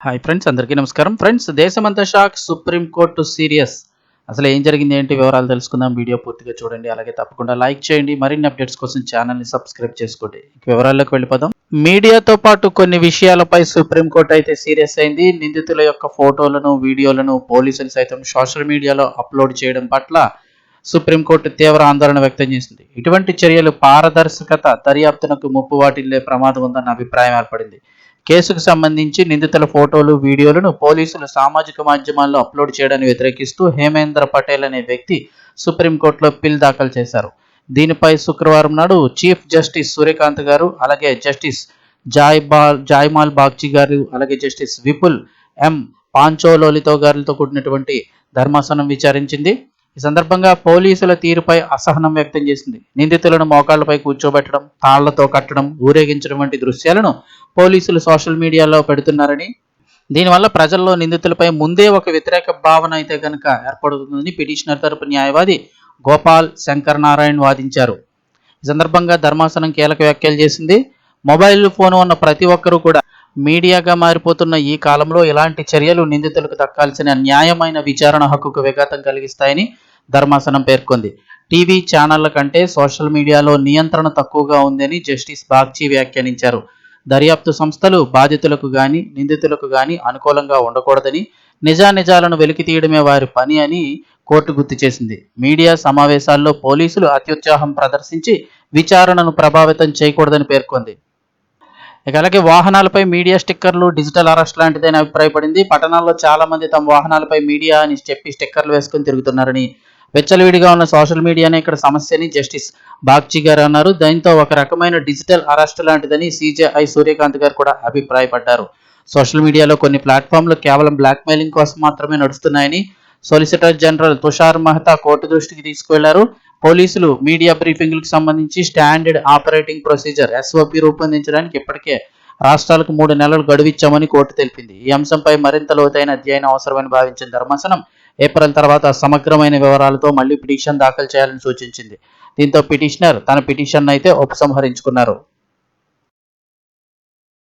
Hi friends, అందరికీ నమస్కారం. Friends, దేశమంతా షాక్, సుప్రీంకోర్టు సీరియస్. అసలు ఏం జరిగింది, ఏంటి వివరాలు తెలుసుకుందాం. వీడియో పూర్తిగా చూడండి, అలాగే తప్పకుండా లైక్ చేయండి. మరిన్ని అప్డేట్స్ కోసం ఛానల్ని సబ్స్క్రైబ్ చేసుకోండి. వివరాల్లోకి వెళ్ళిపోదాం. మీడియాతో పాటు కొన్ని విషయాలపై సుప్రీంకోర్టు అయితే సీరియస్ అయింది. నిందితుల యొక్క ఫోటోలను, వీడియోలను పోలీసులు సైతం సోషల్ మీడియాలో అప్లోడ్ చేయడం పట్ల సుప్రీంకోర్టు తీవ్ర ఆందోళన వ్యక్తం చేసింది. ఇటువంటి చర్యలు పారదర్శకత, దర్యాప్తునకు ముప్పు వాటిల్లే ప్రమాదం ఉందన్న అభిప్రాయం ఏర్పడింది. కేసుకు సంబంధించి నిందితుల ఫోటోలు, వీడియోలను పోలీసులు సామాజిక మాధ్యమాల్లో అప్లోడ్ చేయడాన్ని వ్యతిరేకిస్తూ హేమేంద్ర పటేల్ అనే వ్యక్తి సుప్రీంకోర్టులో పిల్ దాఖలు చేశారు. దీనిపై శుక్రవారం నాడు చీఫ్ జస్టిస్ సూర్యకాంత్ గారు, అలాగే జస్టిస్ జాయ్మాల్ బాగ్చి గారు, అలాగే జస్టిస్ విపుల్ ఎం పాంచోలోలితో గారితో కూడినటువంటి ధర్మాసనం విచారించింది. ఈ సందర్భంగా పోలీసుల తీరుపై అసహనం వ్యక్తం చేసింది. నిందితులను మోకాళ్లపై కూర్చోబెట్టడం, తాళ్లతో కట్టడం, ఊరేగించడం వంటి దృశ్యాలను పోలీసులు సోషల్ మీడియాలో పెడుతున్నారని, దీనివల్ల ప్రజల్లో నిందితులపై ముందే ఒక వ్యతిరేక భావన అయితే కనుక ఏర్పడుతుందని పిటిషనర్ తరపు న్యాయవాది గోపాల్ శంకర్ నారాయణ్ వాదించారు. ఈ సందర్భంగా ధర్మాసనం కీలక వ్యాఖ్యలు చేసింది. మొబైల్ ఫోన్ ఉన్న ప్రతి ఒక్కరూ కూడా మీడియాగా మారిపోతున్న ఈ కాలంలో ఇలాంటి చర్యలు నిందితులకు దక్కాల్సిన న్యాయమైన విచారణ హక్కుకు విఘాతం కలిగిస్తాయని ధర్మాసనం పేర్కొంది. టీవీ ఛానళ్ల కంటే సోషల్ మీడియాలో నియంత్రణ తక్కువగా ఉందని జస్టిస్ బాగ్చి వ్యాఖ్యానించారు. దర్యాప్తు సంస్థలు బాధితులకు గాని, నిందితులకు గాని అనుకూలంగా ఉండకూడదని, నిజానిజాలను వెలికి తీయడమే వారి పని అని కోర్టు గుర్తు చేసింది. మీడియా సమావేశాల్లో పోలీసులు అత్యుత్సాహం ప్రదర్శించి విచారణను ప్రభావితం చేయకూడదని పేర్కొంది. అలాగే వాహనాలపై మీడియా స్టిక్కర్లు, డిజిటల్ అరెస్ట్ లాంటిదని అభిప్రాయపడింది. పట్టణాల్లో చాలా మంది తమ వాహనాలపై మీడియా అని చెప్పి స్టిక్కర్లు వేసుకుని తిరుగుతున్నారని, వెచ్చలవిడిగా ఉన్న సోషల్ మీడియానే ఇక్కడ సమస్యని జస్టిస్ బాగ్చి గారు అన్నారు. దీంతో ఒక రకమైన డిజిటల్ అరెస్ట్ లాంటిదని సిజేఐ సూర్యకాంత్ గారు కూడా అభిప్రాయపడ్డారు. సోషల్ మీడియాలో కొన్ని ప్లాట్ఫామ్లు కేవలం బ్లాక్మెయిలింగ్ కోసం మాత్రమే నడుస్తున్నాయని solicitor general Tushar Mehta court దృష్టికి తీసుకువెళ్లారు. పోలీసులు మీడియా బ్రీఫింగ్లకు సంబంధించి స్టాండర్డ్ ఆపరేటింగ్ ప్రొసీజర్ SOP రూపొందించడానికి ఇప్పటికే రాష్ట్రాలకు 3 నెలలు గడువిచ్చామని కోర్టు తెలిపింది. ఈ అంశంపై మరింత లోతైన అధ్యయనం అవసరమని భావించిన ధర్మాసనం ఏప్రిల్ తర్వాత సమగ్రమైన వివరాలతో మళ్లీ పిటిషన్ దాఖలు చేయాలని సూచించింది. దీంతో పిటిషనర్ తన పిటిషన్ అయితే ఉపసంహరించుకున్నారు.